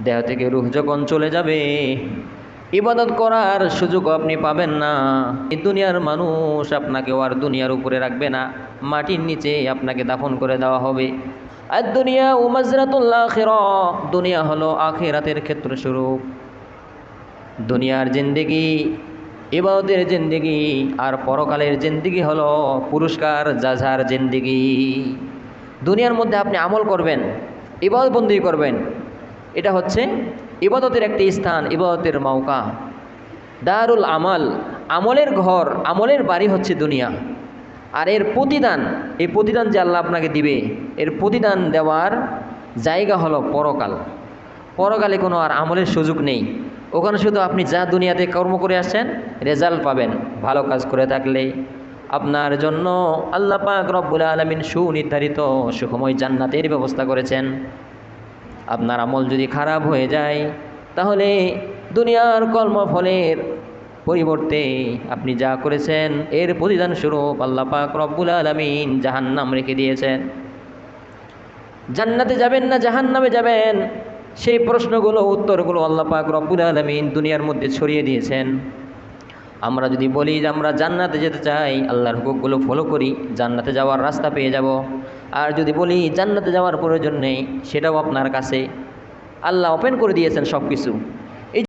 দেহ থেকে রূহ যখন চলে যাবে, ইবাদত করার সুযোগ আপনি পাবেন না। এই দুনিয়ার মানুষ আপনাকে আর দুনিয়ার উপরে রাখবে না, মাটির নিচে আপনাকে দাফন করে দেওয়া হবে। আর দুনিয়া ও মাজরাতুল আখিরাহ, দুনিয়া হলো আখিরাতের ক্ষেত্রস্বরূপ। দুনিয়ার জিন্দেগি ইবাদতের জিন্দেগি, আর পরকালের জিন্দেগি হলো পুরস্কার জাযার জিন্দেগি। দুনিয়ার মধ্যে আপনি আমল করবেন, ইবাদত বন্দি করবেন, এটা হচ্ছে ইবাদতের একটি স্থান, ইবাদতের মওকা, দারুল আমাল, আমলের ঘর, আমলের বাড়ি হচ্ছে দুনিয়া। আর এর প্রতিদান, এই প্রতিদান যে আল্লাহ আপনাকে দিবে, এর প্রতিদান দেওয়ার জায়গা হলো পরকাল। পরকালে কোনো আর আমলের সুযোগ নেই। ওখানে শুধু আপনি যা দুনিয়াতে কর্ম করে আসছেন রেজাল্ট পাবেন। ভালো কাজ করে থাকলে আপনার জন্য আল্লাহ পাক রব্বুল আলামিন সুনির্ধারিত সুখময় জান্নাতের ব্যবস্থা করেছেন। আপনার আমল যদি খারাপ হয়ে যায়, তাহলে দুনিয়ার কর্মফলের পরিবর্তে আপনি যা করেছেন এর প্রতিদান স্বরূপ আল্লাহ পাক রব্বুল আলামিন জাহান্নাম রেখে দিয়েছেন। জান্নাতে যাবেন না জাহান্নামে যাবেন, সেই প্রশ্নগুলো, উত্তরগুলো আল্লাহ পাক রব্বুল আলামিন দুনিয়ার মধ্যে ছড়িয়ে দিয়েছেন। আমরা যদি বলি যে আমরা জান্নাতে যেতে চাই, আল্লাহর হুকুমগুলো ফলো করি, জান্নাতে যাওয়ার রাস্তা পেয়ে যাব। আর যদি বলি জান্নাতে যাওয়ার প্রয়োজন নেই, সেটাও আপনার কাছে আল্লাহ ওপেন করে দিয়েছেন সব কিছু।